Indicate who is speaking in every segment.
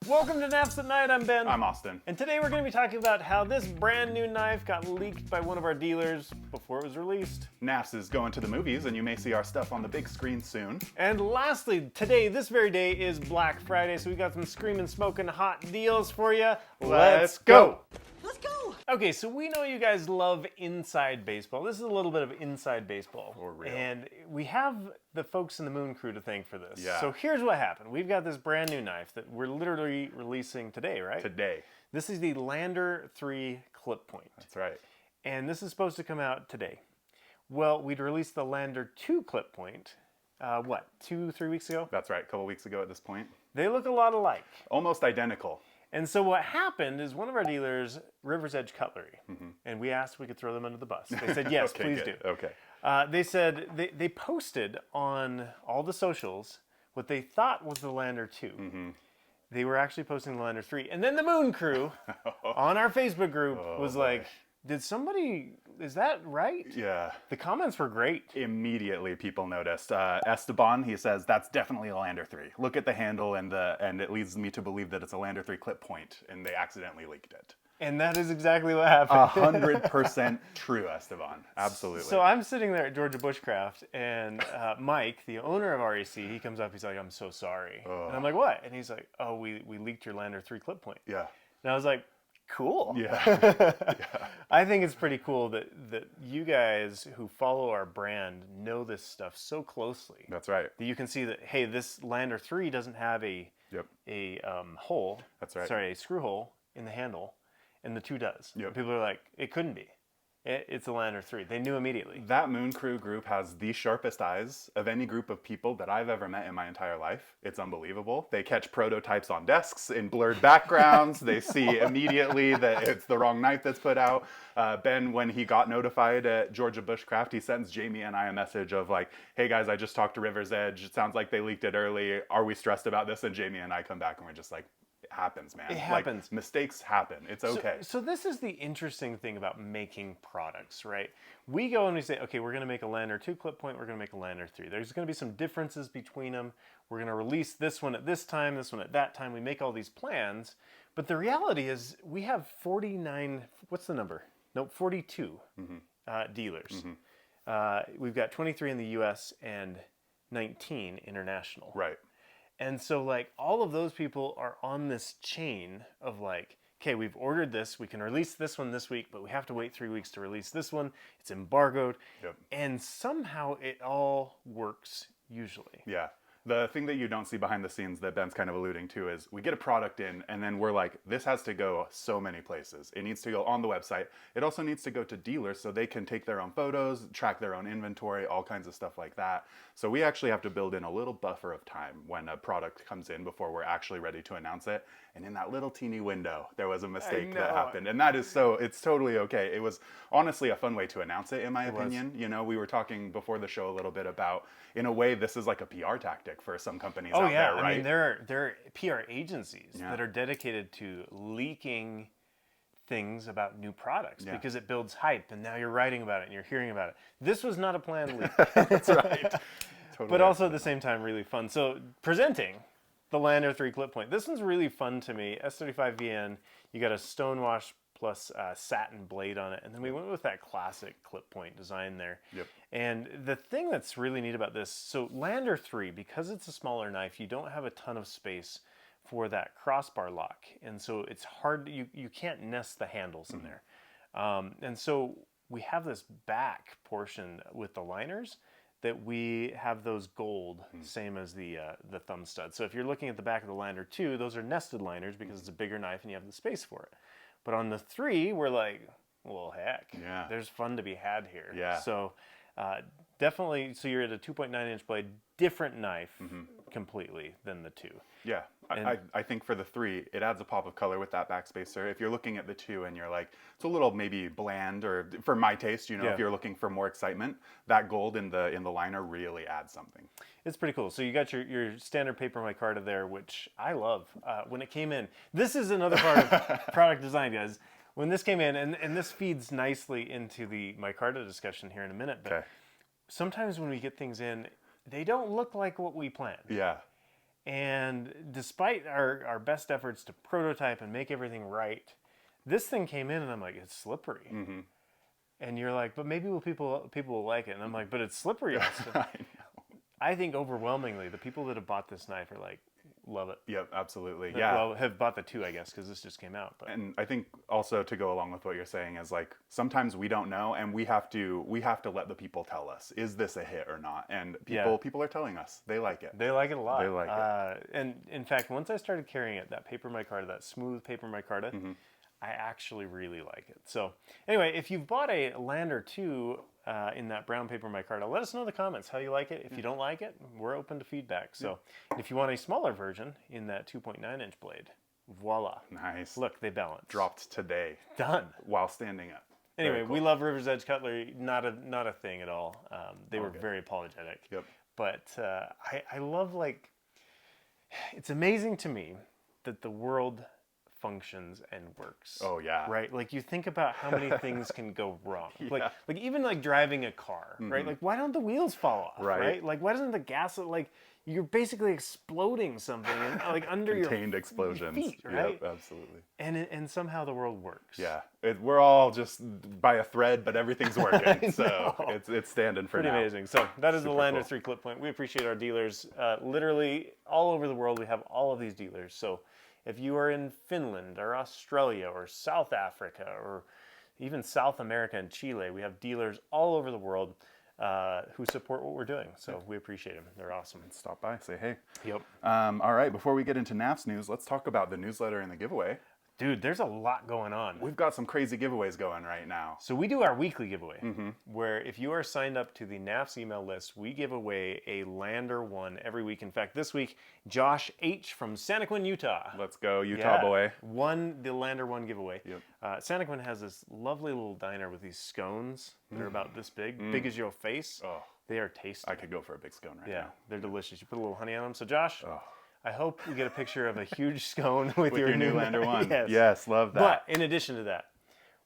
Speaker 1: Welcome to Knafs at Night, I'm Ben.
Speaker 2: I'm Austin.
Speaker 1: And today we're going to be talking about how this brand new knife got leaked by one of our dealers before it was released.
Speaker 2: Knafs is going to the movies, and you may see our stuff on the big screen soon.
Speaker 1: And lastly, today, this very day, is Black Friday, so we got some screaming, smoking hot deals for you.
Speaker 2: Let's go!
Speaker 3: Let's go!
Speaker 1: Okay, so we know you guys love inside baseball. This is a little bit of inside baseball.
Speaker 2: For real.
Speaker 1: And we have the folks in the Mooncrew to thank for this.
Speaker 2: Yeah.
Speaker 1: So here's what happened. We've got this brand new knife that we're literally releasing today, right?
Speaker 2: Today.
Speaker 1: This is the Lander 3 clip point.
Speaker 2: That's right.
Speaker 1: And this is supposed to come out today. Well, we'd released the Lander 2 clip point, 2-3 weeks ago?
Speaker 2: That's right, a couple weeks ago at this point.
Speaker 1: They look a lot alike.
Speaker 2: Almost identical.
Speaker 1: And so what happened is one of our dealers, River's Edge Cutlery, and we asked if we could throw them under the bus. They said, yes,
Speaker 2: Okay,
Speaker 1: please
Speaker 2: good.
Speaker 1: do.
Speaker 2: Okay.
Speaker 1: They said they posted on all the socials what they thought was the Lander 2. They were actually posting the Lander 3. And then the Mooncrew on our Facebook group was like, did somebody, is that right?
Speaker 2: Yeah.
Speaker 1: The comments were great.
Speaker 2: Immediately people noticed. Esteban, he says, that's definitely a Lander 3. Look at the handle and it leads me to believe that it's a Lander 3 clip point, and they accidentally leaked it.
Speaker 1: And that is exactly what happened.
Speaker 2: 100% true, Esteban. Absolutely.
Speaker 1: So I'm sitting there at Georgia Bushcraft, and Mike, the owner of REC, he comes up, he's like, I'm so sorry. And I'm like, what? And he's like, oh, we leaked your Lander 3 clip point.
Speaker 2: Yeah.
Speaker 1: And I was like, cool.
Speaker 2: Yeah.
Speaker 1: I think it's pretty cool that you guys who follow our brand know this stuff so closely.
Speaker 2: That's right.
Speaker 1: That you can see that, hey, this Lander 3 doesn't have a hole.
Speaker 2: That's right.
Speaker 1: Sorry, a screw hole in the handle, and the 2 does.
Speaker 2: Yep.
Speaker 1: People are like, it couldn't be. It's a Lander 3. They knew immediately.
Speaker 2: That Mooncrew group has the sharpest eyes of any group of people that I've ever met in my entire life. It's unbelievable. They catch prototypes on desks in blurred backgrounds. They see immediately that it's the wrong knife that's put out. Ben, when he got notified at Georgia Bushcraft, he sends Jamie and I a message of like, hey guys, I just talked to River's Edge. It sounds like they leaked it early. Are we stressed about this? And Jamie and I come back and we're just like, it happens, man.
Speaker 1: It happens.
Speaker 2: Like, mistakes happen. It's okay.
Speaker 1: So this is the interesting thing about making products, right? We go and we say, okay, we're going to make a Lander 2 clip point. We're going to make a Lander 3. There's going to be some differences between them. We're going to release this one at this time, this one at that time. We make all these plans. But the reality is we have 49, what's the number? No, 42 dealers. We've got 23 in the US and 19 international.
Speaker 2: Right.
Speaker 1: And so, like, all of those people are on this chain of, like, okay, we've ordered this. We can release this one this week, but we have to wait 3 weeks to release this one. It's embargoed.
Speaker 2: Yep.
Speaker 1: And somehow it all works, usually.
Speaker 2: Yeah. The thing that you don't see behind the scenes that Ben's kind of alluding to is we get a product in and then we're like, this has to go so many places. It needs to go on the website. It also needs to go to dealers so they can take their own photos, track their own inventory, all kinds of stuff like that. So we actually have to build in a little buffer of time when a product comes in before we're actually ready to announce it. And in that little teeny window, there was a mistake that happened. And that is it's totally okay. It was honestly a fun way to announce it, in my opinion. You know, we were talking before the show a little bit about, in a way, this is like a PR tactic for some companies out there, right?
Speaker 1: I mean, there are PR agencies that are dedicated to leaking things about new products because it builds hype, and now you're writing about it and you're hearing about it. This was not a planned leak.
Speaker 2: That's right. Totally.
Speaker 1: But also at the same time, really fun. So presenting the Lander 3 clip point. This one's really fun to me. S35VN, you got a stonewash plus satin blade on it. And then we went with that classic clip point design there.
Speaker 2: Yep.
Speaker 1: And the thing that's really neat about this, so Lander 3, because it's a smaller knife, you don't have a ton of space for that crossbar lock. And so it's hard, you can't nest the handles in there. And so we have this back portion with the liners that we have those gold, same as the thumb stud. So if you're looking at the back of the Lander 2, those are nested liners because it's a bigger knife and you have the space for it. But on the 3, we're like, well, heck, there's fun to be had here.
Speaker 2: Yeah.
Speaker 1: So definitely, so you're at a 2.9-inch blade, different knife completely than the 2.
Speaker 2: Yeah, I think for the 3, it adds a pop of color with that backspacer. If you're looking at the 2 and you're like, it's a little maybe bland, or for my taste, you know, if you're looking for more excitement, that gold in the liner really adds something.
Speaker 1: It's pretty cool. So you got your standard paper micarta there, which I love. When it came in, this is another part of product design, guys. When this came in, and this feeds nicely into the micarta discussion here in a minute, but sometimes when we get things in, they don't look like what we planned.
Speaker 2: Yeah.
Speaker 1: And despite our best efforts to prototype and make everything right, this thing came in and I'm like, it's slippery.
Speaker 2: Mm-hmm.
Speaker 1: And you're like, but maybe people will like it. And I'm like, but it's slippery, Austin.
Speaker 2: I know.
Speaker 1: I think overwhelmingly the people that have bought this knife are like, love it.
Speaker 2: Yep, absolutely. Yeah.
Speaker 1: Well, have bought the 2, I guess, because this just came out. But
Speaker 2: And I think also to go along with what you're saying is like sometimes we don't know, and we have to let the people tell us, is this a hit or not? And people are telling us they like it.
Speaker 1: They like it a lot.
Speaker 2: They like it.
Speaker 1: And in fact, once I started carrying it, that paper micarta, that smooth paper micarta, I actually really like it. So anyway, if you've bought a Lander 2 in that brown paper micarta, let us know in the comments how you like it. If you don't like it, we're open to feedback. So if you want a smaller version in that 2.9-inch blade, voila.
Speaker 2: Nice.
Speaker 1: Look, they balance.
Speaker 2: Dropped today
Speaker 1: Done.
Speaker 2: while standing up.
Speaker 1: Anyway,
Speaker 2: Very cool.
Speaker 1: we love River's Edge cutlery. Not a thing at all. They were very apologetic.
Speaker 2: Yep.
Speaker 1: But I love, like, it's amazing to me that the world functions and works.
Speaker 2: Oh yeah.
Speaker 1: Right? Like, you think about how many things can go wrong. Like even like driving a car, right? Like, why don't the wheels fall off, right? Like, why doesn't the gas, like, you're basically exploding something like under
Speaker 2: Contained
Speaker 1: your
Speaker 2: explosions.
Speaker 1: feet, right?
Speaker 2: Yep, absolutely.
Speaker 1: And somehow the world works.
Speaker 2: Yeah. We're all just by a thread, but everything's working. So it's standing for
Speaker 1: Pretty
Speaker 2: now.
Speaker 1: amazing. So that is the
Speaker 2: Super
Speaker 1: Lander
Speaker 2: cool.
Speaker 1: 3 clip point. We appreciate our dealers. Literally all over the world, we have all of these dealers. So if you are in Finland or Australia or South Africa or even South America and Chile, we have dealers all over the world who support what we're doing. So we appreciate them. They're awesome.
Speaker 2: Stop by, say hey.
Speaker 1: Yep.
Speaker 2: All right, before we get into Knafs News, let's talk about the newsletter and the giveaway.
Speaker 1: Dude, there's a lot going on.
Speaker 2: We've got some crazy giveaways going right now.
Speaker 1: So we do our weekly giveaway, where if you are signed up to the Knafs email list, we give away a Lander 1 every week. In fact, this week, Josh H. from Santaquin, Utah.
Speaker 2: Let's go, Utah boy.
Speaker 1: Won the Lander 1 giveaway.
Speaker 2: Yep.
Speaker 1: Santaquin has this lovely little diner with these scones that are about this big, big as your face.
Speaker 2: Oh,
Speaker 1: They are tasty.
Speaker 2: I could go for a big scone right
Speaker 1: Yeah,
Speaker 2: now.
Speaker 1: they're delicious. You put a little honey on them. So Josh,
Speaker 2: Oh.
Speaker 1: I hope we get a picture of a huge scone with your
Speaker 2: new Lander 1.
Speaker 1: Yes.
Speaker 2: Yes, love that.
Speaker 1: But in addition to that,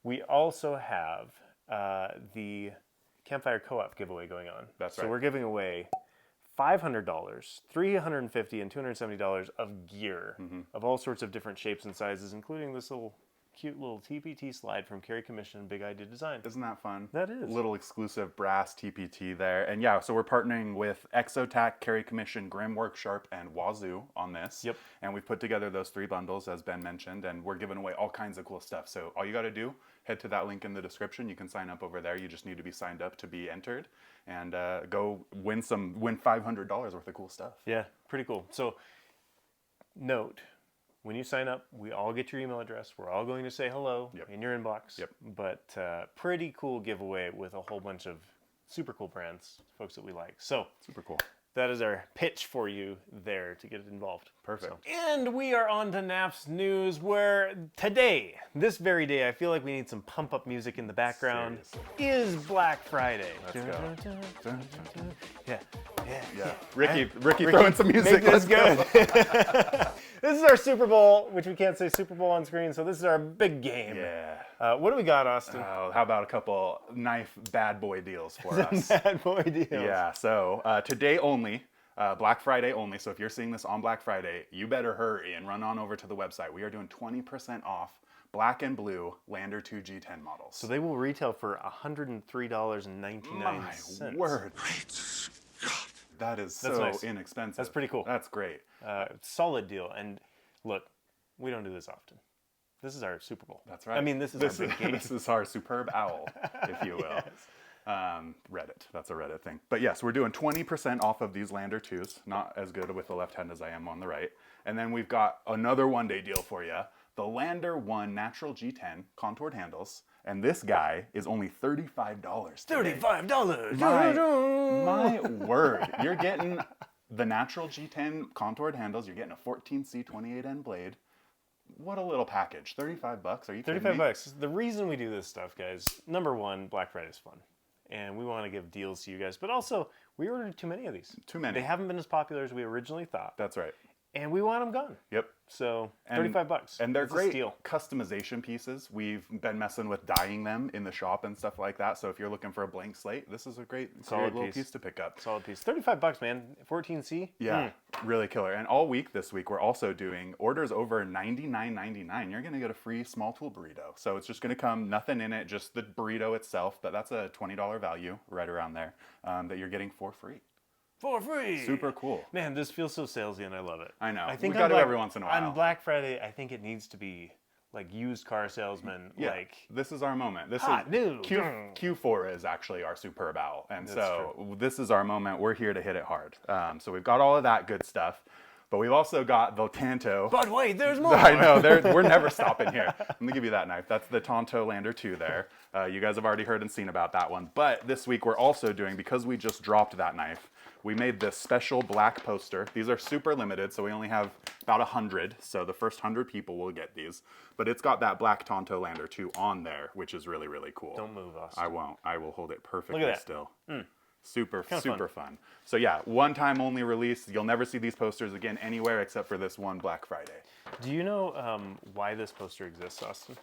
Speaker 1: we also have the Campfire Co-op giveaway going on.
Speaker 2: That's
Speaker 1: So
Speaker 2: right.
Speaker 1: we're giving away $500, $350, and $270 of gear of all sorts of different shapes and sizes, including this cute little TPT slide from Carry Commission Big Idea Design.
Speaker 2: Isn't that fun?
Speaker 1: That is.
Speaker 2: Little exclusive brass TPT there. And yeah, so we're partnering with Exotac, Carry Commission, Grimwork, Sharp, and Wazoo on this.
Speaker 1: Yep.
Speaker 2: And we've put together those 3 bundles, as Ben mentioned, and we're giving away all kinds of cool stuff. So all you got to do, head to that link in the description. You can sign up over there. You just need to be signed up to be entered, and go win $500 worth of cool stuff.
Speaker 1: Yeah, pretty cool. So note, when you sign up, we all get your email address. We're all going to say hello in your inbox.
Speaker 2: Yep.
Speaker 1: But pretty cool giveaway with a whole bunch of super cool brands, folks that we like. So
Speaker 2: Super cool.
Speaker 1: that is our pitch for you there to get involved.
Speaker 2: Perfect.
Speaker 1: So, and we are on to Knafs News, where today, this very day, I feel like we need some pump-up music in the background. Is Black Friday.
Speaker 2: Let's go.
Speaker 1: Yeah.
Speaker 2: Yeah. Ricky throwing some music.
Speaker 1: Make this
Speaker 2: Let's
Speaker 1: good. This is our Super Bowl, which we can't say Super Bowl on screen, so this is our big game.
Speaker 2: Yeah.
Speaker 1: What do we got, Austin?
Speaker 2: How about a couple knife bad boy deals for us?
Speaker 1: Bad boy deals.
Speaker 2: Yeah, so today only, Black Friday only. So if you're seeing this on Black Friday, you better hurry and run on over to the website. We are doing 20% off black and blue Lander 2 G10 models.
Speaker 1: So they will retail for $103.99.
Speaker 2: My word. That is so
Speaker 1: nice.
Speaker 2: inexpensive.
Speaker 1: That's pretty cool.
Speaker 2: That's great.
Speaker 1: Solid deal. And look, we don't do this often. This is our Super Bowl.
Speaker 2: That's right.
Speaker 1: I mean, this is our big game.
Speaker 2: This is our superb owl, if you will.
Speaker 1: Yes.
Speaker 2: Reddit. That's a Reddit thing. But yes, we're doing 20% off of these Lander 2s. Not as good with the left hand as I am on the right. And then we've got another one-day deal for you. The Lander 1 Natural G10 contoured handles. And this guy is only $35 today.
Speaker 1: $35.
Speaker 2: My word. You're getting the Natural G10 contoured handles. You're getting a 14C 28N blade. What a little package. $35? Are you kidding me?
Speaker 1: $35. The reason we do this stuff, guys, number one, Black Friday is fun. And we want to give deals to you guys. But also, we ordered too many of these.
Speaker 2: Too many.
Speaker 1: They haven't been as popular as we originally thought.
Speaker 2: That's right.
Speaker 1: and we want them gone.
Speaker 2: Yep.
Speaker 1: So $35.
Speaker 2: And they're
Speaker 1: It's a
Speaker 2: great
Speaker 1: steal.
Speaker 2: customization pieces. We've been messing with dyeing them in the shop and stuff like that. So if you're looking for a blank slate, this is a great
Speaker 1: Solid
Speaker 2: little
Speaker 1: piece.
Speaker 2: piece to pick up.
Speaker 1: Solid piece. $35, man. 14C.
Speaker 2: Yeah, really killer. And all week this week, we're also doing orders over $99.99. You're going to get a free small tool burrito. So it's just going to come, nothing in it, just the burrito itself. But that's a $20 value right around there that you're getting for free.
Speaker 1: For free.
Speaker 2: Super cool.
Speaker 1: Man, this feels so salesy, and I love it.
Speaker 2: I know.
Speaker 1: I think
Speaker 2: we got to every once in a while.
Speaker 1: On Black Friday, I think it needs to be like used car salesman.
Speaker 2: Yeah,
Speaker 1: like
Speaker 2: this is our moment. This
Speaker 1: hot
Speaker 2: is
Speaker 1: new.
Speaker 2: Q4 is actually our superb owl, and
Speaker 1: That's
Speaker 2: so this is our moment. We're here to hit it hard. So we've got all of that good stuff, but we've also got the Tanto.
Speaker 1: But wait, there's more.
Speaker 2: I know. We're never stopping here. I'm gonna give you that knife. That's the Tonto Lander 2 there. You guys have already heard and seen about that one. But this week we're also doing, because we just dropped that knife, we made this special black poster. These are super limited, so we only have about 100. So the first 100 people will get these. But it's got that black Tonto Lander 2 on there, which is really, really cool.
Speaker 1: Don't move us.
Speaker 2: I won't. I will hold it perfectly
Speaker 1: Look at that.
Speaker 2: still. Super
Speaker 1: Kinda
Speaker 2: fun. So yeah, one time only release. You'll never see these posters again anywhere except for this one Black Friday.
Speaker 1: Do you know why this poster exists, Austin?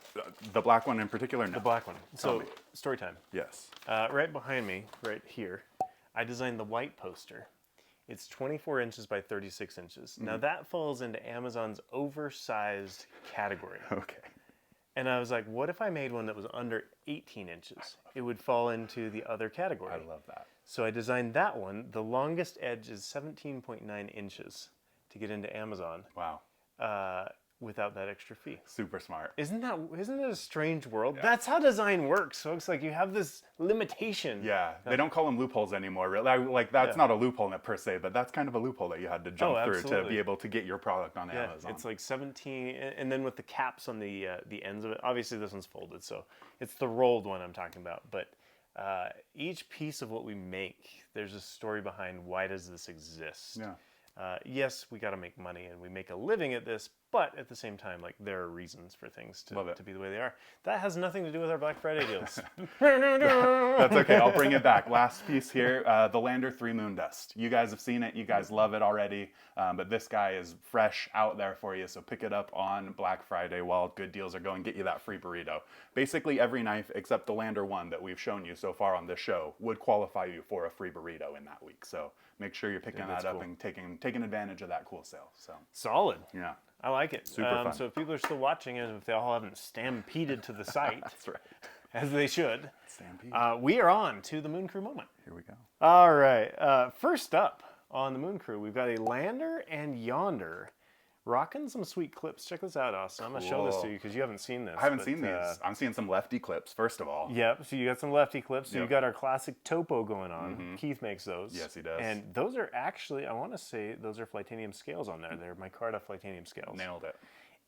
Speaker 2: The black one in particular? No.
Speaker 1: The black one.
Speaker 2: Tell
Speaker 1: So,
Speaker 2: me.
Speaker 1: story time.
Speaker 2: Yes.
Speaker 1: Right behind me, right here, I designed the white poster. It's 24 inches by 36 inches. Now that falls into Amazon's oversized category.
Speaker 2: Okay.
Speaker 1: And I was like, what if I made one that was under 18 inches? It would fall into the other category.
Speaker 2: I love that.
Speaker 1: So I designed that one. The longest edge is 17.9 inches to get into Amazon
Speaker 2: Wow.
Speaker 1: without that extra fee.
Speaker 2: Super smart.
Speaker 1: Isn't it a strange world? Yeah. That's how design works, folks. Like you have this limitation.
Speaker 2: Yeah, they don't call them loopholes anymore. Really, like that's not a loophole per se, but that's kind of a loophole that you had to jump through to be able to get your product on Amazon.
Speaker 1: It's like 17, and then with the caps on the ends of it. Obviously, this one's folded, so it's the rolled one I'm talking about. But each piece of what we make, there's a story behind why does this exist.
Speaker 2: Yeah.
Speaker 1: Yes, we got to make money and we make a living at this, but at the same time, like there are reasons for things to be the way they are. That has nothing to do with our Black Friday deals.
Speaker 2: That's okay. I'll bring it back. Last piece here, the Lander 3 Moondust. You guys have seen it. You guys love it already. But this guy is fresh out there for you. So pick it up on Black Friday while good deals are going. Get you that free burrito. Basically, every knife except the Lander 1 that we've shown you so far on this show would qualify you for a free burrito in that week. So make sure you're picking that up and taking advantage of that cool sale. So
Speaker 1: solid.
Speaker 2: Yeah.
Speaker 1: I like it.
Speaker 2: Super fun.
Speaker 1: So if people are still watching and if they all haven't stampeded to the site,
Speaker 2: That's right.
Speaker 1: as they should,
Speaker 2: Stampede.
Speaker 1: we are on to the Mooncrew Moment.
Speaker 2: Here we go.
Speaker 1: All right. First up on the Mooncrew, we've got a Lander and Yonder rocking some sweet clips. Check this out, Austin. I'm going to show this to you because you haven't seen this.
Speaker 2: I haven't seen these. I'm seeing some lefty clips, first of all.
Speaker 1: Yep. So you got some lefty clips. So
Speaker 2: Yep.
Speaker 1: you got our classic topo going on. Keith makes those.
Speaker 2: Yes, he does.
Speaker 1: And those are actually, I want to say, those are Flytanium scales on there. They're micarta Flytanium scales.
Speaker 2: Nailed it.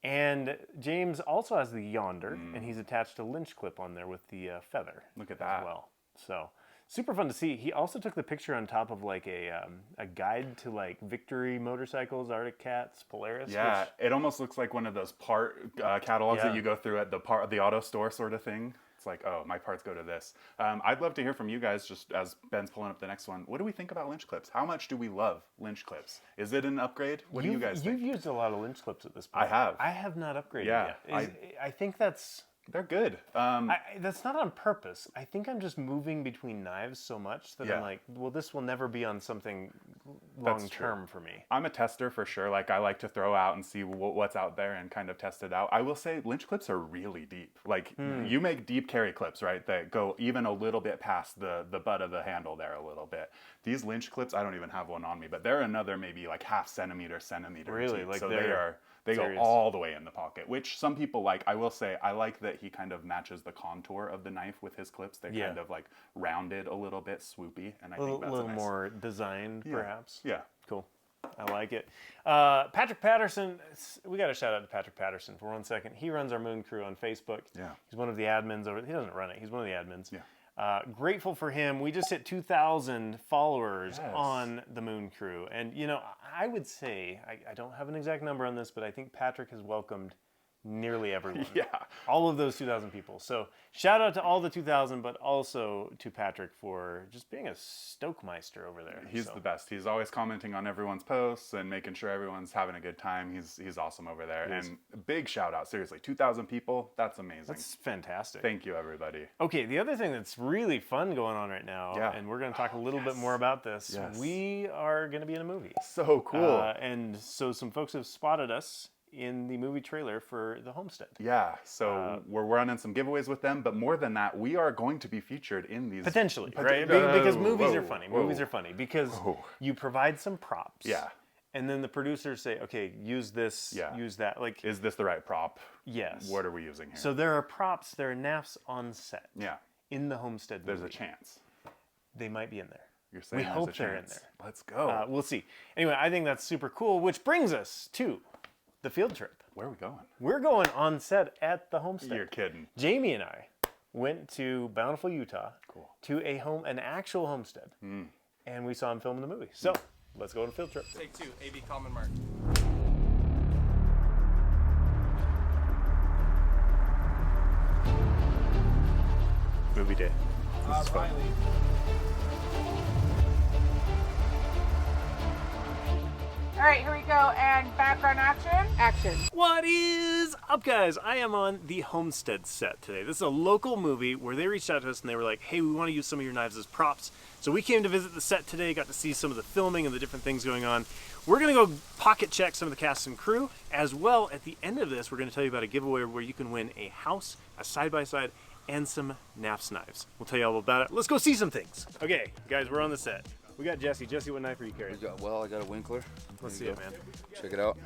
Speaker 1: And James also has the Yonder, and he's attached a lynch clip on there with the feather.
Speaker 2: Look at that.
Speaker 1: As well. So super fun to see. He also took the picture on top of like a guide to like Victory motorcycles, Arctic Cats, Polaris.
Speaker 2: Yeah, it almost looks like one of those part catalogs that you go through at the auto store sort of thing. It's like, oh, my parts go to this. I'd love to hear from you guys, just as Ben's pulling up the next one. What do we think about lynch clips? How much do we love lynch clips? Is it an upgrade? What do you guys think?
Speaker 1: You've used a lot of lynch clips at this point.
Speaker 2: I have.
Speaker 1: I have not upgraded
Speaker 2: Yeah,
Speaker 1: yet. I think that's...
Speaker 2: They're good.
Speaker 1: that's not on purpose. I think I'm just moving between knives so much that I'm like, well, this will never be on something long term for me.
Speaker 2: I'm a tester for sure. Like I like to throw out and see what's out there and kind of test it out. I will say lynch clips are really deep. Like you make deep carry clips, right? That go even a little bit past the butt of the handle there a little bit. These lynch clips, I don't even have one on me, but they're another maybe like half centimeter
Speaker 1: Really?
Speaker 2: deep.
Speaker 1: Like
Speaker 2: so
Speaker 1: they're
Speaker 2: they
Speaker 1: serious.
Speaker 2: go all the way in the pocket, which some people like. I will say I like that he kind of matches the contour of the knife with his clips. They're kind of like rounded a little bit, swoopy, and I think that's
Speaker 1: a little
Speaker 2: nice.
Speaker 1: more designed, perhaps.
Speaker 2: Yeah.
Speaker 1: Cool. I like it. Patrick Patterson, we got to shout out to Patrick Patterson for 1 second. He runs our Mooncrew on Facebook.
Speaker 2: Yeah.
Speaker 1: He's one of the admins over. He doesn't run it. He's one of the admins.
Speaker 2: Yeah.
Speaker 1: Grateful for him. We just hit 2,000 followers on the Mooncrew. And, you know, I would say, I don't have an exact number on this, but I think Patrick has welcomed nearly everyone.
Speaker 2: Yeah.
Speaker 1: All of those 2,000 people. So shout out to all the 2,000, but also to Patrick for just being a Stokemeister over there.
Speaker 2: He's the best. He's always commenting on everyone's posts and making sure everyone's having a good time. He's awesome over there. And big shout out, seriously, 2,000 people. That's amazing.
Speaker 1: That's fantastic.
Speaker 2: Thank you, everybody.
Speaker 1: Okay, the other thing that's really fun going on right now, and we're going to talk a little bit more about this.
Speaker 2: Yes.
Speaker 1: We are going to be in a movie.
Speaker 2: So cool.
Speaker 1: And so some folks have spotted us in the movie trailer for The Homestead.
Speaker 2: Yeah, so we're running some giveaways with them, but more than that, we are going to be featured in these.
Speaker 1: Potentially, right? Because movies are funny. Movies are funny because you provide some props.
Speaker 2: Yeah.
Speaker 1: And then the producers say, okay, use this, use that. Like,
Speaker 2: is this the right prop?
Speaker 1: Yes.
Speaker 2: What are we using here?
Speaker 1: So there are props, there are Knafs on set.
Speaker 2: Yeah.
Speaker 1: In the Homestead movie.
Speaker 2: There's a chance.
Speaker 1: They might be in there.
Speaker 2: You're saying
Speaker 1: we hope they're in there.
Speaker 2: Let's go.
Speaker 1: We'll see. Anyway, I think that's super cool, which brings us to the field trip.
Speaker 2: Where are we going?
Speaker 1: We're going on set at the Homestead.
Speaker 2: You're kidding.
Speaker 1: Jamie and I went to Bountiful, Utah, to an actual homestead, and we saw him film in the movie. So let's go on a field trip.
Speaker 3: Take 2, AB Common Mark.
Speaker 1: Movie day. This is fun.
Speaker 4: All right, here we go, and background action. Action.
Speaker 1: What is up, guys? I am on the Homestead set today. This is a local movie where they reached out to us and they were like, hey, we want to use some of your knives as props. So we came to visit the set today, got to see some of the filming and the different things going on. We're going to go pocket check some of the cast and crew. As well, at the end of this, we're going to tell you about a giveaway where you can win a house, a side-by-side, and some Knafs knives. We'll tell you all about it. Let's go see some things. Okay, guys, we're on the set. We got Jesse. Jesse, what knife are you carrying?
Speaker 5: I got a Winkler.
Speaker 1: Let's see it, man.
Speaker 5: Check it out.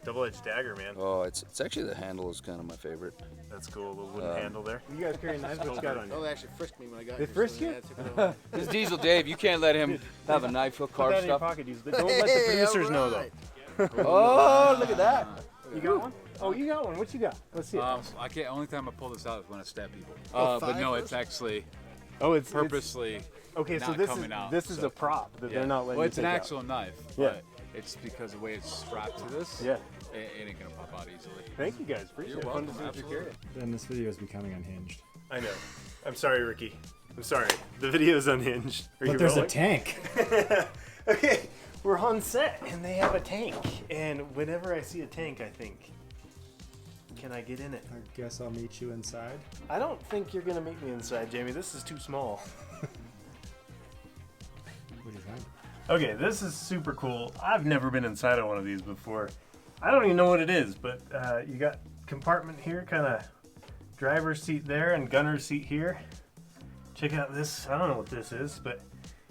Speaker 1: Double-edged dagger, man.
Speaker 5: Oh, it's actually the handle is kind of my favorite.
Speaker 1: That's cool, a little wooden handle there. You guys carrying knives? What you got on you?
Speaker 3: Oh, they actually frisked me when I got
Speaker 1: They
Speaker 3: here.
Speaker 1: frisked
Speaker 3: so,
Speaker 1: you?
Speaker 3: yeah, I took it off.
Speaker 5: This is Diesel Dave. You can't let him have a knife. He'll
Speaker 1: Put
Speaker 5: carve
Speaker 1: that in your
Speaker 5: stuff.
Speaker 1: pocket. Don't let the producers know, though.
Speaker 5: Oh, look at that.
Speaker 1: You got one? Oh, you got one. What you got? Let's see it.
Speaker 6: I can't. Only time I pull this out is when I stab people. But no, it's actually
Speaker 1: It's
Speaker 6: purposely.
Speaker 1: okay, so
Speaker 6: not
Speaker 1: this
Speaker 6: coming out,
Speaker 1: this is
Speaker 6: so-
Speaker 1: a prop that they're not letting
Speaker 6: Well,
Speaker 1: you
Speaker 6: it's an
Speaker 1: take out.
Speaker 6: actual knife.
Speaker 1: Yeah.
Speaker 6: But it's because the way it's strapped to this.
Speaker 1: Yeah.
Speaker 6: It ain't gonna pop out easily.
Speaker 1: Thank you guys. Appreciate
Speaker 6: You're
Speaker 1: it. Fun to
Speaker 6: welcome,
Speaker 1: see what you're carrying.
Speaker 7: Then this video is becoming unhinged.
Speaker 1: I know. I'm sorry, Ricky. I'm sorry. The video's unhinged. Are you
Speaker 7: But there's a
Speaker 1: rolling?
Speaker 7: tank.
Speaker 1: Okay, we're on set and they have a tank. And whenever I see a tank, I think, can I get in it?
Speaker 7: I guess I'll meet you inside.
Speaker 1: I don't think you're gonna meet me inside, Jamie. This is too small.
Speaker 7: What do you think?
Speaker 1: Okay, this is super cool. I've never been inside of one of these before. I don't even know what it is, but you got compartment here, kind of driver's seat there and gunner's seat here. Check out this. I don't know what this is, but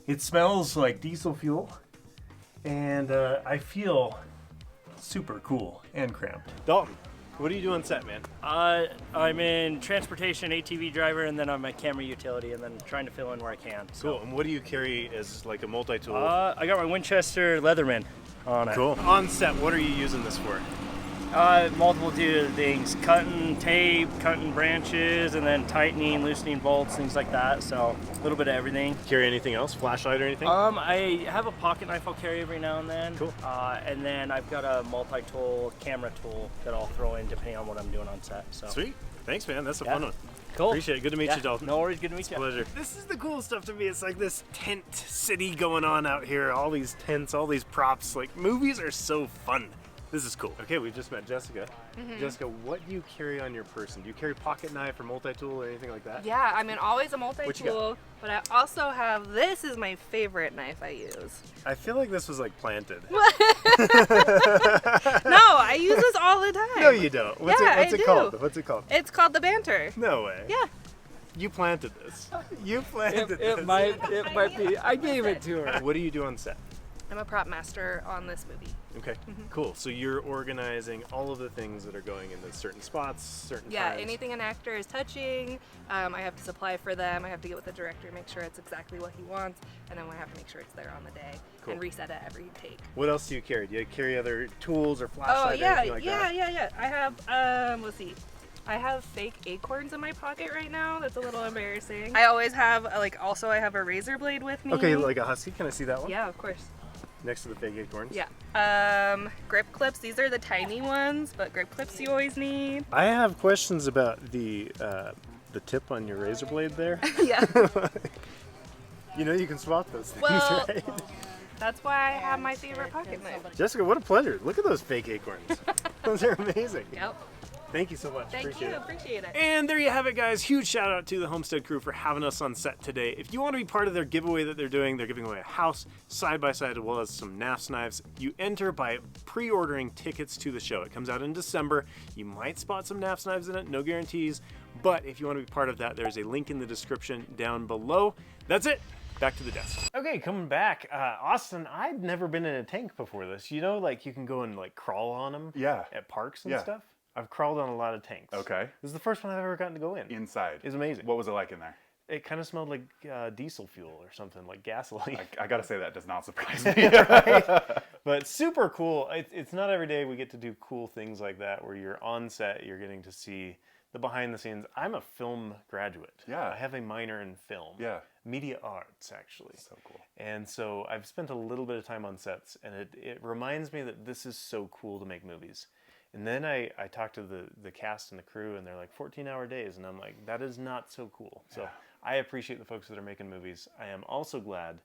Speaker 1: it smells like diesel fuel. And I feel super cool and cramped. Dalton, what do you do on set, man?
Speaker 8: I'm in transportation, ATV driver, and then I'm a camera utility, and then trying to fill in where I can. So.
Speaker 1: Cool. And what do you carry as like a multi-tool?
Speaker 8: I got my Winchester Leatherman on it.
Speaker 1: Cool. On set, what are you using this for?
Speaker 8: Multiple things, cutting tape, cutting branches, and then tightening, loosening bolts, things like that. So a little bit of everything.
Speaker 1: Carry anything else? Flashlight or anything?
Speaker 8: I have a pocket knife I'll carry every now and then.
Speaker 1: Cool.
Speaker 8: And then I've got a multi-tool camera tool that I'll throw in depending on what I'm doing on set. So.
Speaker 1: Sweet. Thanks, man. That's a
Speaker 8: Yeah.
Speaker 1: fun one.
Speaker 8: Cool.
Speaker 1: Appreciate it. Good to meet you, Dalton.
Speaker 8: No worries. Good to meet you.
Speaker 1: Pleasure. This is the cool stuff to me. It's like this tent city going on out here. All these tents, all these props. Like, movies are so fun. This is cool. Okay, we just met Jessica. Jessica, what do you carry on your person? Do you carry pocket knife or multi-tool or anything like that?
Speaker 4: Yeah, I mean, always a
Speaker 1: What you got?
Speaker 4: multi-tool, but I also have, this is my favorite knife I use.
Speaker 1: I feel like this was like planted.
Speaker 4: No, I use this all the time.
Speaker 1: No, you don't. What's
Speaker 4: Yeah,
Speaker 1: it
Speaker 4: I do.
Speaker 1: called? What's it called?
Speaker 4: It's called the Banter.
Speaker 1: No way.
Speaker 4: Yeah.
Speaker 1: You planted this. You planted this.
Speaker 5: It might be. I gave it to her.
Speaker 1: What do you do on set?
Speaker 4: I'm a prop master on this movie.
Speaker 1: Okay, cool. So you're organizing all of the things that are going into certain spots, certain
Speaker 4: Yeah,
Speaker 1: times.
Speaker 4: anything an actor is touching, I have to supply for them. I have to get with the director, make sure it's exactly what he wants, and then I have to make sure it's there on the day
Speaker 1: Cool.
Speaker 4: and reset it every take.
Speaker 1: What else do you carry? Do you carry other tools or
Speaker 4: Oh
Speaker 1: flashlight or
Speaker 4: yeah,
Speaker 1: anything like that?
Speaker 4: yeah. I have let's see. I have fake acorns in my pocket right now. That's a little embarrassing. I always have I have a razor blade with me.
Speaker 1: Okay, like a husky. Can I see that one?
Speaker 4: Yeah, of course.
Speaker 1: next to the fake acorns.
Speaker 4: Yeah. Grip clips. These are the tiny ones, but grip clips you always need.
Speaker 1: I have questions about the tip on your razor blade there.
Speaker 4: Yeah.
Speaker 1: You know you can swap those things,
Speaker 4: Well,
Speaker 1: right?
Speaker 4: that's why I have my favorite pocket knife.
Speaker 1: Jessica, what a pleasure. Look at those fake acorns. Those are amazing.
Speaker 4: Yep.
Speaker 1: Thank you so much.
Speaker 4: Thank
Speaker 1: Appreciate
Speaker 4: you.
Speaker 1: it.
Speaker 4: Appreciate it.
Speaker 1: And there you have it, guys. Huge shout out to the Homestead crew for having us on set today. If you want to be part of their giveaway that they're giving away a house, side-by-side, as well as some Knafs knives. You enter by pre-ordering tickets to the show. It comes out in December. You might spot some Knafs knives in it, no guarantees. But if you want to be part of that, there's a link in the description down below. That's it. Back to the desk. Okay, coming back. Austin, I'd never been in a tank before this. You know, like you can go and like crawl on them at parks and stuff? I've crawled on a lot of tanks.
Speaker 2: Okay.
Speaker 1: This is the first one I've ever gotten to go in.
Speaker 2: Inside.
Speaker 1: It's amazing.
Speaker 2: What was it like in there?
Speaker 1: It kind of smelled like diesel fuel or something, like gasoline.
Speaker 2: I gotta say that does not surprise me.
Speaker 1: But super cool. It's not every day we get to do cool things like that where you're on set, you're getting to see the behind the scenes. I'm a film graduate.
Speaker 2: Yeah.
Speaker 1: I have a minor in film.
Speaker 2: Yeah.
Speaker 1: Media arts, actually.
Speaker 2: So cool.
Speaker 1: And so I've spent a little bit of time on sets, and it reminds me that this is so cool to make movies. And then I talked to the cast and the crew, and they're like 14-hour days, and I'm like, that is not so cool. So I appreciate the folks that are making movies. I am also glad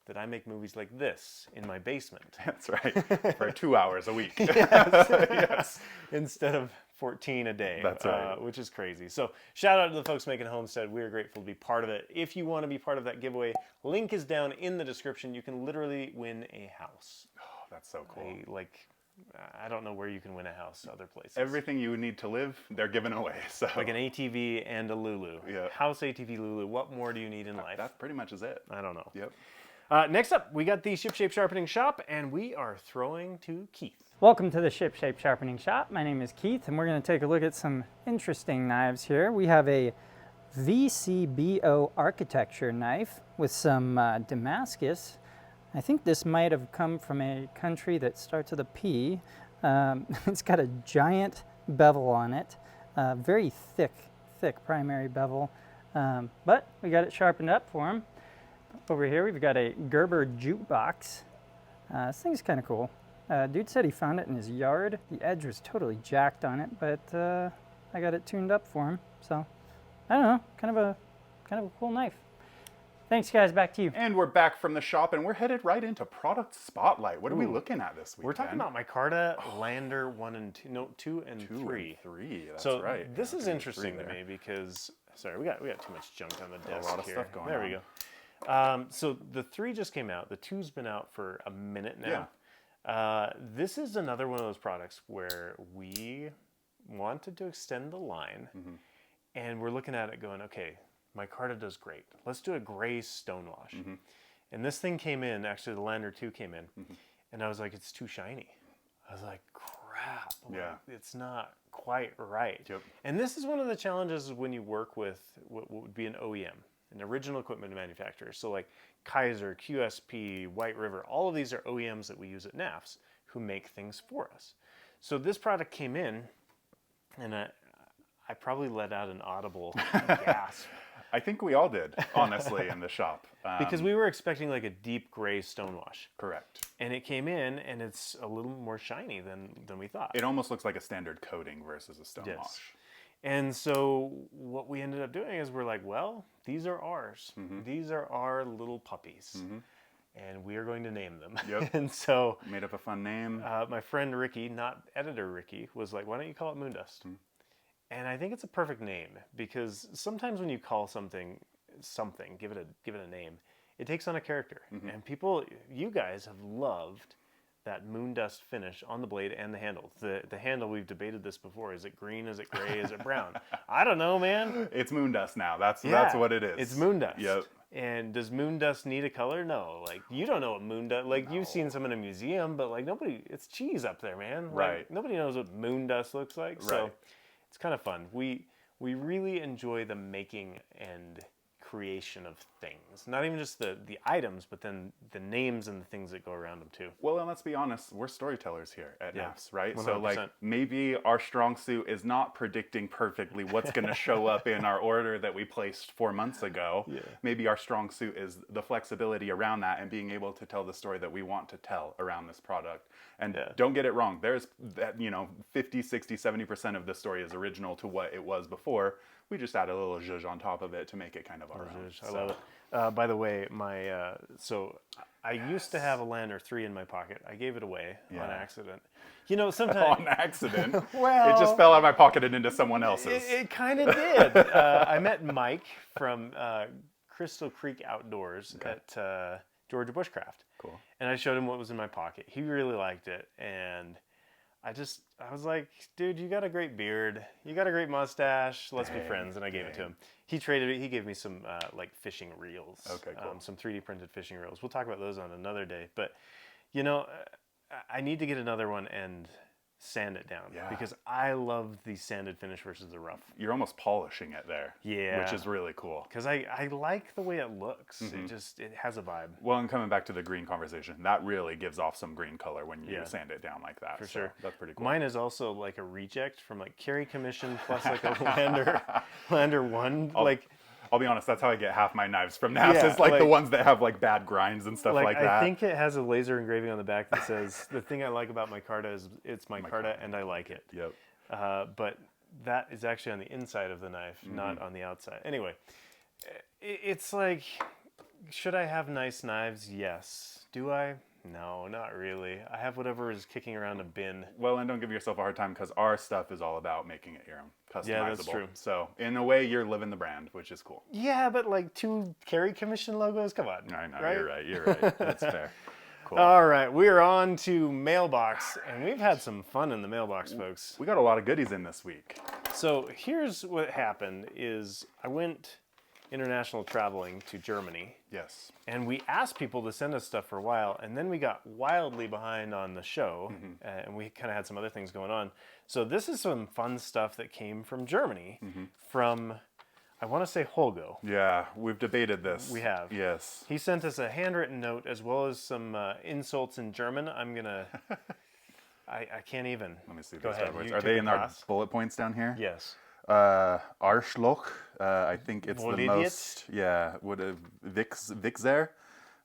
Speaker 1: that I make movies like this in my basement.
Speaker 2: That's right. For 2 hours a week.
Speaker 1: Yes. Instead of 14 a day.
Speaker 2: That's right.
Speaker 1: Which is crazy. So shout out to the folks making Homestead. We are grateful to be part of it. If you want to be part of that giveaway, link is down in the description. You can literally win a house.
Speaker 2: Oh, that's so cool.
Speaker 1: I don't know where you can win a house other places.
Speaker 2: Everything you need to live, they're giving away. So
Speaker 1: like an ATV and a Lulu.
Speaker 2: Yeah.
Speaker 1: House, ATV, Lulu. What more do you need in life?
Speaker 2: That pretty much is it.
Speaker 1: I don't know.
Speaker 2: Yep.
Speaker 1: Next up, we got the Ship Shape Sharpening Shop, and we are throwing to Keith.
Speaker 9: Welcome to the Ship Shape Sharpening Shop. My name is Keith, and we're going to take a look at some interesting knives here. We have a VCBO architecture knife with some Damascus. I think this might have come from a country that starts with a P. It's got a giant bevel on it, very thick primary bevel, but we got it sharpened up for him. Over here we've got a Gerber jukebox. This thing's kind of cool. Dude said he found it in his yard. The edge was totally jacked on it, but I got it tuned up for him. So I don't know, kind of a cool knife. Thanks, guys. Back to you.
Speaker 2: And we're back from the shop, and we're headed right into product spotlight. What are we looking at this week?
Speaker 1: We're talking about Micarta Lander 1 and 2, no, 2 and 3.
Speaker 2: 3, that's
Speaker 1: so
Speaker 2: right.
Speaker 1: This
Speaker 2: Yeah,
Speaker 1: is
Speaker 2: 2 and
Speaker 1: interesting
Speaker 2: 3
Speaker 1: to
Speaker 2: there.
Speaker 1: me because, sorry, we got too much junk on the desk
Speaker 2: A lot of
Speaker 1: here.
Speaker 2: stuff going
Speaker 1: there
Speaker 2: on.
Speaker 1: we go. So the 3 just came out. The 2's been out for a minute now.
Speaker 2: Yeah.
Speaker 1: This is another one of those products where we wanted to extend the line, and we're looking at it going, okay, Micarta does great. Let's do a gray stonewash. And this thing came in, actually the Lander 2 came in, and I was like, it's too shiny. I was like, crap.
Speaker 2: Yeah.
Speaker 1: It's not quite right.
Speaker 2: Yep.
Speaker 1: And this is one of the challenges when you work with what would be an OEM, an original equipment manufacturer. So like Kaiser, QSP, White River, all of these are OEMs that we use at Knafs who make things for us. So this product came in, and I probably let out an audible gasp.
Speaker 2: I think we all did, honestly, in the shop.
Speaker 1: Because we were expecting like a deep gray stonewash.
Speaker 2: Correct.
Speaker 1: And it came in, and it's a little more shiny than we thought.
Speaker 2: It almost looks like a standard coating versus a stonewash.
Speaker 1: Yes. And so what we ended up doing is we're like, well, these are ours. These are our little puppies. And we are going to name them.
Speaker 2: Yep.
Speaker 1: And so
Speaker 2: Made up a fun name.
Speaker 1: my friend Ricky, not editor Ricky, was like, why don't you call it Moondust? And I think it's a perfect name because sometimes when you call something, give it a name, it takes on a character. And people, you guys have loved that Moondust finish on the blade and the handle. The handle, we've debated this before. Is it green? Is it gray? Is it brown? I don't know, man.
Speaker 2: It's Moondust now. That's what it is.
Speaker 1: It's Moondust.
Speaker 2: Yep.
Speaker 1: And does Moondust need a color? No. Like, you don't know what Moondust, like, you've seen some in a museum, but like nobody, it's cheese up there, man. Like,
Speaker 2: Right.
Speaker 1: nobody knows what Moondust looks like. So
Speaker 2: Right.
Speaker 1: it's kind of fun. We really enjoy the making and creation of things. Not even just the items, but then the names and the things that go around them too.
Speaker 2: Well, and let's be honest, we're storytellers here at
Speaker 1: Yeah,
Speaker 2: Knafs, right? So
Speaker 1: 100%.
Speaker 2: like maybe our strong suit is not predicting perfectly what's going to show up in our order that we placed 4 months ago.
Speaker 1: Yeah.
Speaker 2: Maybe our strong suit is the flexibility around that and being able to tell the story that we want to tell around this product. And don't get it wrong, there's that, 50, 60, 70% of the story is original to what it was before. We just add a little zhuzh on top of it to make it kind of our own.
Speaker 1: I love it. By the way, so I used to have a Lander 3 in my pocket. I gave it away on accident. Sometimes
Speaker 2: On accident.
Speaker 1: Well,
Speaker 2: it just fell out of my pocket and into someone else's.
Speaker 1: It kind of did. I met Mike from Crystal Creek Outdoors at Georgia Bushcraft.
Speaker 2: Cool.
Speaker 1: And I showed him what was in my pocket. He really liked it, and I was like, dude, you got a great beard. You got a great mustache. Let's be friends. And I gave it to him. He traded it. He gave me some like fishing reels. Okay, cool. Some 3D printed fishing reels. We'll talk about those on another day. But, I need to get another one and sand it down because I love the sanded finish versus the rough.
Speaker 2: You're almost polishing it there.
Speaker 1: Yeah.
Speaker 2: Which is really cool.
Speaker 1: Because I like the way it looks. It has a vibe.
Speaker 2: Well, and coming back to the green conversation, that really gives off some green color when you sand it down like that.
Speaker 1: For sure.
Speaker 2: That's pretty cool.
Speaker 1: Mine is also like a reject from like Carry Commission plus like a Lander 1.
Speaker 2: I'll be honest, that's how I get half my knives from Knafs.
Speaker 1: Yeah,
Speaker 2: it's like the ones that have like bad grinds and stuff like that.
Speaker 1: I think it has a laser engraving on the back that says, the thing I like about my Micarta is it's my Micarta and I like it.
Speaker 2: Yep.
Speaker 1: But that is actually on the inside of the knife, not on the outside. Anyway, it's like, should I have nice knives? Yes. Do I? No, not really. I have whatever is kicking around a bin.
Speaker 2: Well, and don't give yourself a hard time because our stuff is all about making it your own, customizable.
Speaker 1: Yeah, that's true.
Speaker 2: So in a way, you're living the brand, which is cool.
Speaker 1: Yeah, but like 2 Carry Commission logos? Come on.
Speaker 2: I know,
Speaker 1: right?
Speaker 2: you're right. That's fair. Cool.
Speaker 1: All right, we're on to Mailbox, and we've had some fun in the Mailbox, folks.
Speaker 2: We got a lot of goodies in this week.
Speaker 1: So here's what happened is I went international traveling to Germany.
Speaker 2: Yes.
Speaker 1: And we asked people to send us stuff for a while, and then we got wildly behind on the show, and we kind of had some other things going on. So this is some fun stuff that came from Germany, from, I want to say Holgo.
Speaker 2: Yeah, we've debated this.
Speaker 1: We have.
Speaker 2: Yes.
Speaker 1: He sent us a handwritten note as well as some insults in German. I'm going to, I can't even.
Speaker 2: Let me see.
Speaker 1: Go ahead.
Speaker 2: Are they in our bullet points down here?
Speaker 1: Yes.
Speaker 2: Arschloch, I think it's
Speaker 1: What
Speaker 2: the
Speaker 1: idiot?
Speaker 2: most, Vixer,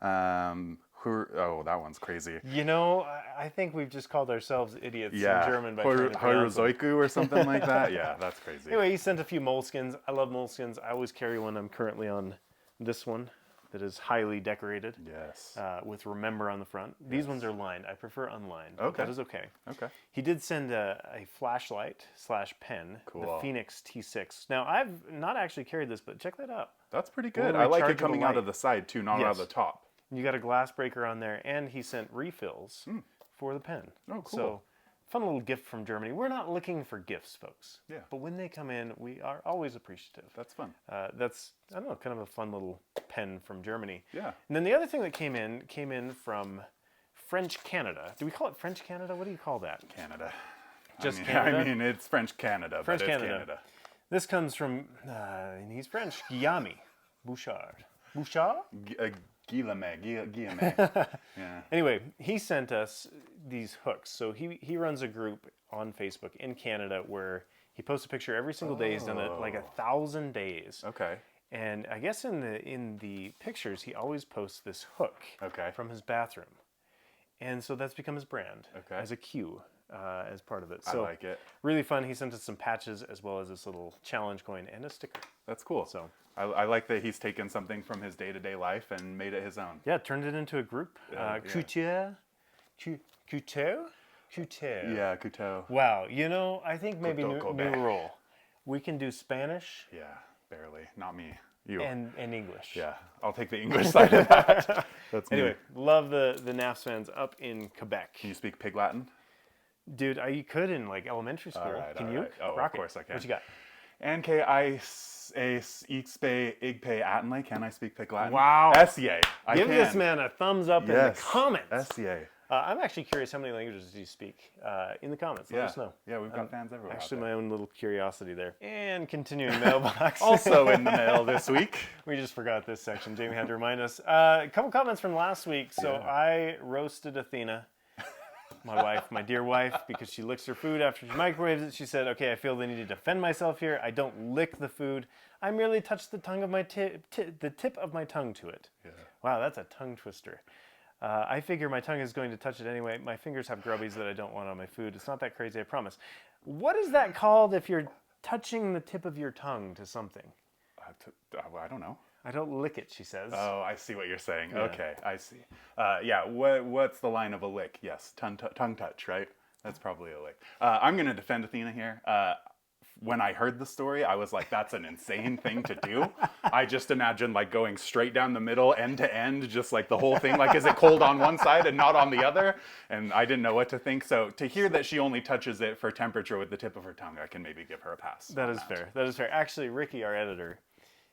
Speaker 2: that one's crazy.
Speaker 1: I think we've just called ourselves idiots in
Speaker 2: Yeah,
Speaker 1: German by trying to pronounce them.
Speaker 2: Heurozoiku or something like that. Yeah, that's crazy.
Speaker 1: Anyway, he sent a few moleskins. I love moleskins. I always carry one. I'm currently on this one that is highly decorated.
Speaker 2: Yes.
Speaker 1: With Remember on the front. These ones are lined. I prefer unlined. but
Speaker 2: Okay.
Speaker 1: That is okay.
Speaker 2: Okay.
Speaker 1: He did send a flashlight / pen, the
Speaker 2: Cool.
Speaker 1: Phoenix T6. Now, I've not actually carried this, but check that out.
Speaker 2: That's pretty good.
Speaker 1: Little
Speaker 2: I like it
Speaker 1: rechargeable
Speaker 2: coming out
Speaker 1: light.
Speaker 2: of the side too, not out of the top.
Speaker 1: You got a glass breaker on there, and he sent refills for the pen.
Speaker 2: Oh, cool.
Speaker 1: So, fun little gift from Germany. We're not looking for gifts, folks.
Speaker 2: Yeah.
Speaker 1: But when they come in, we are always appreciative.
Speaker 2: That's fun.
Speaker 1: That's, I don't know, kind of a fun little pen from Germany.
Speaker 2: Yeah.
Speaker 1: And then the other thing that came in from French Canada. Do we call it French Canada? What do you call that?
Speaker 2: Canada.
Speaker 1: Just
Speaker 2: I
Speaker 1: Canada?
Speaker 2: mean, it's French Canada,
Speaker 1: French
Speaker 2: but it's
Speaker 1: Canada.
Speaker 2: Canada.
Speaker 1: This comes from, and he's French, Guillaume Bouchard. Bouchard?
Speaker 2: Guillaume. Yeah.
Speaker 1: Anyway, he sent us these hooks. So he runs a group on Facebook in Canada where he posts a picture every single day. He's done it like 1,000 days.
Speaker 2: Okay.
Speaker 1: And I guess in the pictures, he always posts this hook from his bathroom. And so that's become his brand as a cue, as part of it. So
Speaker 2: I like it.
Speaker 1: Really fun. He sent us some patches as well as this little challenge coin and a sticker.
Speaker 2: That's cool.
Speaker 1: So
Speaker 2: I like that he's taken something from his day-to-day life and made it his own.
Speaker 1: yeah, turned it into a group. Couture. Couture? Couture.
Speaker 2: Yeah, couture.
Speaker 1: Wow. I think maybe
Speaker 2: Couteau
Speaker 1: new
Speaker 2: Colbert.
Speaker 1: rule. We can do Spanish
Speaker 2: Yeah, barely. Not me. You.
Speaker 1: and English.
Speaker 2: Yeah, I'll take the English side of that. That's
Speaker 1: Anyway,
Speaker 2: me.
Speaker 1: love the Knafs fans up in Quebec.
Speaker 2: Can you speak Pig Latin?
Speaker 1: Dude, you could in like elementary school. Can
Speaker 2: all
Speaker 1: you?
Speaker 2: right. Oh,
Speaker 1: Rock
Speaker 2: of course I can.
Speaker 1: What you got?
Speaker 2: Igpe Attenley. Can I speak Pig Latin?
Speaker 1: Wow.
Speaker 2: Esye.
Speaker 1: Give this man a thumbs up in the comments.
Speaker 2: Esye.
Speaker 1: I'm actually curious, how many languages do you speak? In the comments, let us know.
Speaker 2: Yeah, we've got fans everywhere. out
Speaker 1: Actually,
Speaker 2: there.
Speaker 1: my own little curiosity there. And continuing mailbox.
Speaker 2: Also in the mail this week.
Speaker 1: We just forgot this section. Jamie had to remind us. A couple comments from last week. So I roasted Athena, my wife, my dear wife, because she licks her food after she microwaves it. She said, okay, I feel the need to defend myself here. I don't lick the food. I merely touch the tongue of my the tip of my tongue to it. Yeah. Wow, that's a tongue twister. I figure my tongue is going to touch it anyway. My fingers have grubbies that I don't want on my food. It's not that crazy, I promise. What is that called if you're touching the tip of your tongue to something?
Speaker 2: I don't know.
Speaker 1: I don't lick it, she says.
Speaker 2: Oh, I see what you're saying.
Speaker 1: Yeah.
Speaker 2: Okay, I see. What's the line of a lick? Yes, tongue touch, right? That's probably a lick. I'm going to defend Athena here. When I heard the story, I was like, that's an insane thing to do. I just imagined like going straight down the middle, end to end, just like the whole thing. Like, is it cold on one side and not on the other? And I didn't know what to think. So to hear that she only touches it for temperature with the tip of her tongue, I can maybe give her a pass.
Speaker 1: That is fair. That is fair. Actually, Ricky, our editor,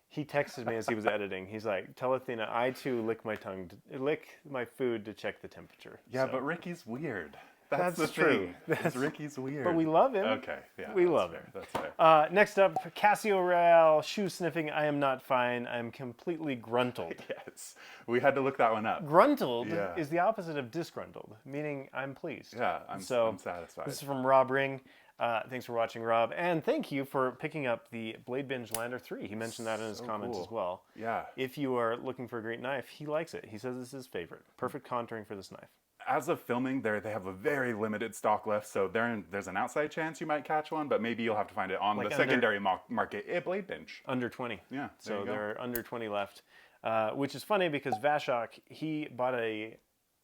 Speaker 1: he texted me as he was editing. He's like, tell Athena, I too lick my tongue, lick my food to check the temperature.
Speaker 2: Yeah,
Speaker 1: So-
Speaker 2: but Ricky's weird. That's the
Speaker 1: true.
Speaker 2: thing. Ricky's weird.
Speaker 1: But we love him.
Speaker 2: Okay, yeah.
Speaker 1: We
Speaker 2: that's
Speaker 1: love
Speaker 2: fair.
Speaker 1: him.
Speaker 2: That's fair.
Speaker 1: Next up, Casio Real, shoe sniffing. I am not fine. I am completely gruntled.
Speaker 2: Yes, we had to look that one up.
Speaker 1: Gruntled
Speaker 2: Yeah.
Speaker 1: is the opposite of disgruntled, meaning I'm pleased.
Speaker 2: Yeah, I'm satisfied.
Speaker 1: This is from Rob Ring. Thanks for watching, Rob. And thank you for picking up the Blade Binge Lander 3. He mentioned that in his comments
Speaker 2: cool.
Speaker 1: as well.
Speaker 2: Yeah.
Speaker 1: If you are looking for a great knife, he likes it. He says it's his favorite. Perfect contouring for this knife.
Speaker 2: As of filming, they have a very limited stock left, so there's an outside chance you might catch one, but maybe you'll have to find it on
Speaker 1: Like
Speaker 2: the
Speaker 1: under-
Speaker 2: secondary market at Blade Binge.
Speaker 1: Under 20.
Speaker 2: Yeah,
Speaker 1: So
Speaker 2: you go.
Speaker 1: there are under 20 left, which is funny because Vashok, he bought a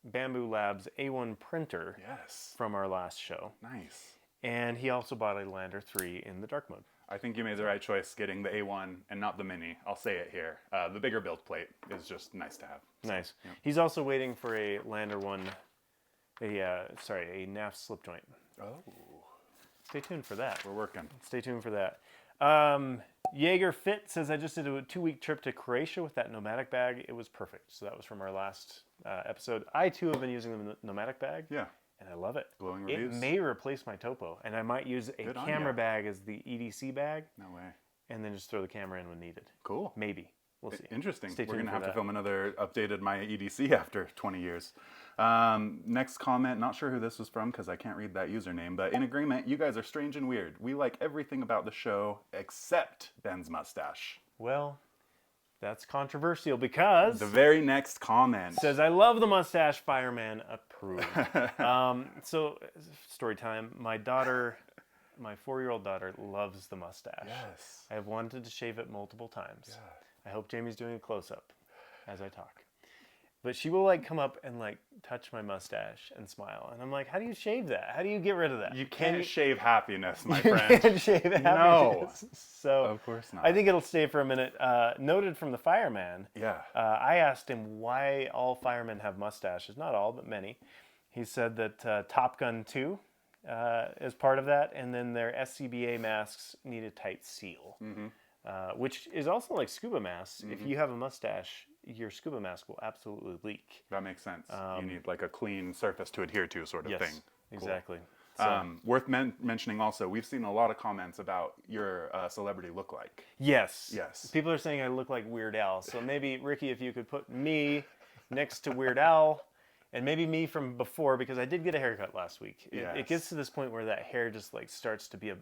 Speaker 1: Bamboo Labs A1 printer
Speaker 2: Yes.
Speaker 1: from our last show.
Speaker 2: Nice.
Speaker 1: And he also bought a Lander 3 in the dark mode.
Speaker 2: I think you made the right choice getting the A1 and not the Mini. I'll say it here. The bigger build plate is just nice to have.
Speaker 1: Nice. He's also waiting for a Lander 1, a Knafs slip joint.
Speaker 2: Oh,
Speaker 1: Stay tuned for that.
Speaker 2: we're working.
Speaker 1: Stay tuned for that. Jaeger Fit says, I just did a 2-week trip to Croatia with that nomadic bag. It was perfect. So that was from our last episode. I too have been using the nomadic bag.
Speaker 2: Yeah.
Speaker 1: And I love it.
Speaker 2: Glowing
Speaker 1: It
Speaker 2: reviews.
Speaker 1: may replace my topo, and I might use a
Speaker 2: Good on
Speaker 1: camera
Speaker 2: ya.
Speaker 1: bag as the EDC bag,
Speaker 2: No way.
Speaker 1: and then just throw the camera in when needed.
Speaker 2: Cool.
Speaker 1: Maybe. We'll see.
Speaker 2: Interesting.
Speaker 1: Stay
Speaker 2: We're
Speaker 1: tuned
Speaker 2: going to
Speaker 1: for
Speaker 2: have to
Speaker 1: that.
Speaker 2: film another updated Maya EDC after 20 years. Next comment, not sure who this was from because I can't read that username, but in agreement, you guys are strange and weird. We like everything about the show except Ben's mustache.
Speaker 1: Well, that's controversial because
Speaker 2: The very next comment.
Speaker 1: says, I love the mustache, fireman approved. So, story time. My daughter, my 4-year-old daughter, loves the mustache.
Speaker 2: Yes.
Speaker 1: I have wanted to shave it multiple times. I hope Jamie's doing a close-up as I talk. But she will like come up and like touch my mustache and smile. And I'm like, how do you shave that? How do you get rid of that?
Speaker 2: You can't shave happiness, my
Speaker 1: You
Speaker 2: friend.
Speaker 1: can't shave happiness.
Speaker 2: No.
Speaker 1: So
Speaker 2: Of course not.
Speaker 1: I think it'll stay for a minute. Noted from the fireman.
Speaker 2: Yeah.
Speaker 1: I asked him why all firemen have mustaches. Not all, but many. He said that Top Gun 2 is part of that, and then their SCBA masks need a tight seal, which is also like scuba masks. If you have a mustache, your scuba mask will absolutely leak.
Speaker 2: That makes sense. You need like a clean surface to adhere to sort of
Speaker 1: Yes,
Speaker 2: thing. Cool.
Speaker 1: exactly.
Speaker 2: Worth mentioning also, we've seen a lot of comments about your celebrity look-like.
Speaker 1: Yes.
Speaker 2: Yes.
Speaker 1: People are saying I look like Weird Al. So maybe, Ricky, if you could put me next to Weird Al, and maybe me from before, because I did get a haircut last week. It
Speaker 2: Yes.
Speaker 1: gets to this point where that hair just like starts to be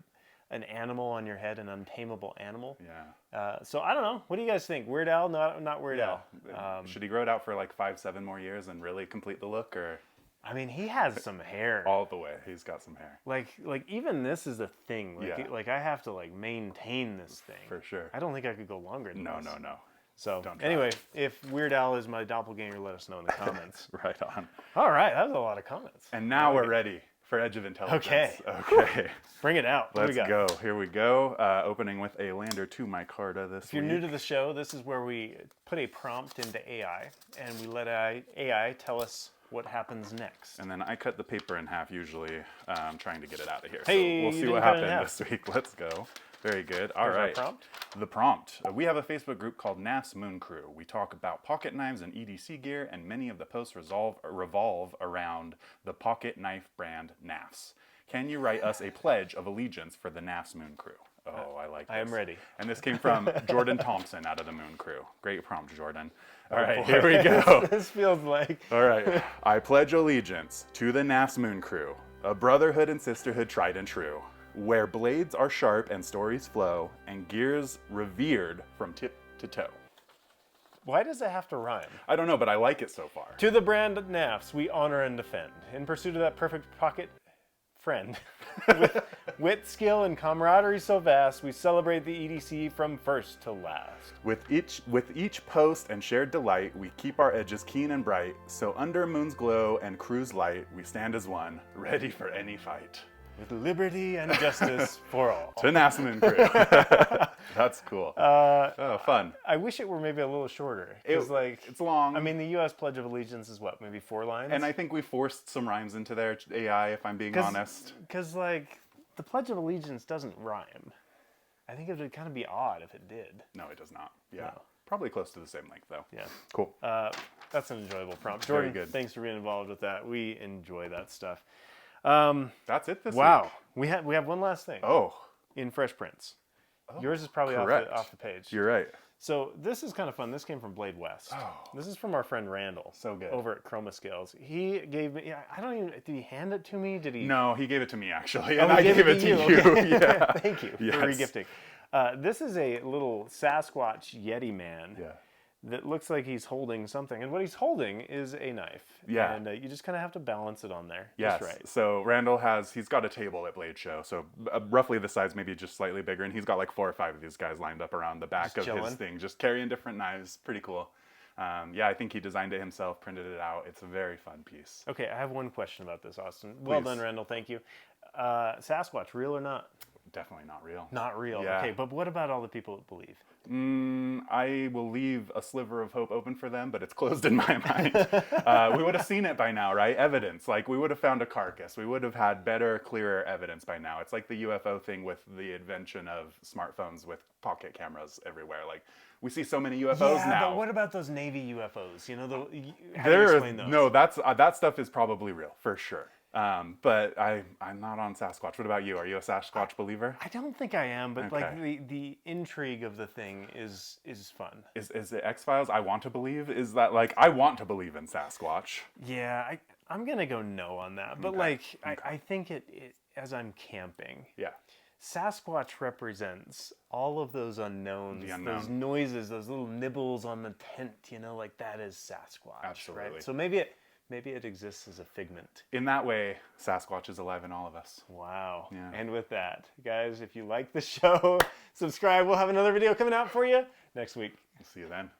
Speaker 1: an animal on your head, an untamable animal.
Speaker 2: Yeah.
Speaker 1: So I don't know. What do you guys think? Weird Al? Not Weird Al.
Speaker 2: Should he grow it out for like 5-7 more years and really complete the look, or
Speaker 1: I mean, he has some hair.
Speaker 2: all the way? He's got some hair.
Speaker 1: Like even this is a thing. Like,
Speaker 2: Yeah.
Speaker 1: like I have to like maintain this thing.
Speaker 2: For sure.
Speaker 1: I don't think I could go longer than
Speaker 2: No,
Speaker 1: this.
Speaker 2: no.
Speaker 1: So
Speaker 2: Don't try.
Speaker 1: anyway, if Weird Al is my doppelganger, let us know in the comments.
Speaker 2: Right on.
Speaker 1: All right, that was a lot of comments.
Speaker 2: And now we're ready for Edge of Intelligence.
Speaker 1: Okay.
Speaker 2: Okay.
Speaker 1: Bring it out. What do we
Speaker 2: Let's
Speaker 1: got?
Speaker 2: go. Here we go. Opening with a Lander 2 micarta this
Speaker 1: If you're new to the show, this is where we put a prompt into AI, and we let AI tell us what happens next.
Speaker 2: And then I cut the paper in half usually, trying to get it out of here.
Speaker 1: Hey,
Speaker 2: so we'll
Speaker 1: you
Speaker 2: see
Speaker 1: didn't
Speaker 2: what
Speaker 1: cut it in
Speaker 2: happened
Speaker 1: half.
Speaker 2: this week. Let's go. Very good. All
Speaker 1: Here's our
Speaker 2: right.
Speaker 1: prompt.
Speaker 2: The prompt. We have a Facebook group called Knafs Mooncrew. We talk about pocket knives and EDC gear, and many of the posts revolve around the pocket knife brand Knafs. Can you write us a pledge of allegiance for the Knafs Mooncrew? Oh, I like this.
Speaker 1: I am ready.
Speaker 2: And this came from Jordan Thompson out of the Mooncrew. Great prompt, Jordan. All right,
Speaker 1: boy.
Speaker 2: here we go.
Speaker 1: This feels like
Speaker 2: All right. I pledge allegiance to the Knafs Mooncrew, a brotherhood and sisterhood tried and true, where blades are sharp and stories flow, and gears revered from tip to toe.
Speaker 1: why does it have to rhyme?
Speaker 2: I don't know, but I like it so far.
Speaker 1: To the brand Knafs, we honor and defend. In pursuit of that perfect pocket friend. With wit, skill, and camaraderie so vast, we celebrate the EDC from first to last.
Speaker 2: With each post and shared delight, we keep our edges keen and bright. So under moon's glow and crew's light, we stand as one, ready for any fight.
Speaker 1: With liberty and justice for all.
Speaker 2: To Knafs Mooncrew. That's cool. Oh, fun.
Speaker 1: I wish it were maybe a little shorter.
Speaker 2: It's long.
Speaker 1: I mean, the U.S. Pledge of Allegiance is what, maybe 4 lines?
Speaker 2: And I think we forced some rhymes into there, AI, if I'm being honest.
Speaker 1: Because, like, the Pledge of Allegiance doesn't rhyme. I think it would kind of be odd if it did.
Speaker 2: No, it does not. Yeah.
Speaker 1: No.
Speaker 2: Probably close to the same length, though.
Speaker 1: Yeah.
Speaker 2: Cool.
Speaker 1: That's an enjoyable prompt.
Speaker 2: Very
Speaker 1: Jordan,
Speaker 2: good.
Speaker 1: thanks for being involved with that. We enjoy that stuff.
Speaker 2: That's it this
Speaker 1: Wow.
Speaker 2: week.
Speaker 1: We have one last thing.
Speaker 2: Oh,
Speaker 1: In Fresh Prints. Yours is probably
Speaker 2: correct.
Speaker 1: off the page.
Speaker 2: You're right.
Speaker 1: So this is kind of fun. This came from Blade West.
Speaker 2: Oh.
Speaker 1: This is from our friend Randall.
Speaker 2: So good.
Speaker 1: Over at Chroma Scales. He gave me, I don't even, did he hand it to me? Did he?
Speaker 2: No, he gave it to me, actually.
Speaker 1: Oh,
Speaker 2: And
Speaker 1: he
Speaker 2: I
Speaker 1: gave
Speaker 2: gave
Speaker 1: it
Speaker 2: it
Speaker 1: to
Speaker 2: to
Speaker 1: you.
Speaker 2: you.
Speaker 1: Okay.
Speaker 2: Yeah.
Speaker 1: Thank you
Speaker 2: Yes.
Speaker 1: for regifting. This is a little Sasquatch Yeti man.
Speaker 2: Yeah.
Speaker 1: That looks like he's holding something. And what he's holding is a knife.
Speaker 2: Yeah.
Speaker 1: And you just kind of have to balance it on there.
Speaker 2: Yes.
Speaker 1: Just right.
Speaker 2: So Randall he's got a table at Blade Show, so roughly the size, maybe just slightly bigger, and he's got like 4 or 5 of these guys lined up around the back
Speaker 1: Just
Speaker 2: of his
Speaker 1: chilling.
Speaker 2: thing, just carrying different knives. Pretty cool. Yeah, I think he designed it himself, printed it out. It's a very fun piece.
Speaker 1: Okay, I have one question about this, Austin. Well
Speaker 2: Please.
Speaker 1: done, Randall. Thank you. Sasquatch, real or not?
Speaker 2: Definitely not real.
Speaker 1: Not real.
Speaker 2: Yeah.
Speaker 1: Okay, but what about all the people that believe?
Speaker 2: I will leave a sliver of hope open for them, but it's closed in my mind. We would have seen it by now, right? Evidence. Like, we would have found a carcass. We would have had better, clearer evidence by now. It's like the UFO thing with the invention of smartphones with pocket cameras everywhere. Like, we see so many UFOs now.
Speaker 1: But what about those Navy UFOs? You know, how do you
Speaker 2: There
Speaker 1: explain those?
Speaker 2: no, that stuff is probably real, for sure. But I'm not on Sasquatch. What about you? Are you a Sasquatch believer?
Speaker 1: I don't think I am, but like
Speaker 2: Okay.
Speaker 1: the intrigue of the thing is fun.
Speaker 2: Is it X-Files? I want to believe. Is that like I want to believe in Sasquatch?
Speaker 1: Yeah, I'm gonna go no on that. But
Speaker 2: Okay.
Speaker 1: like
Speaker 2: Okay.
Speaker 1: I think it as I'm camping,
Speaker 2: Yeah.
Speaker 1: Sasquatch represents all of those unknowns,
Speaker 2: The unknown.
Speaker 1: those noises, those little nibbles on the tent. You know, like that is Sasquatch.
Speaker 2: Absolutely.
Speaker 1: Right? So maybe it exists as a figment.
Speaker 2: In that way, Sasquatch is alive in all of us.
Speaker 1: Wow.
Speaker 2: Yeah.
Speaker 1: And with that, guys, if you like the show, subscribe. We'll have another video coming out for you next week.
Speaker 2: We'll see you then.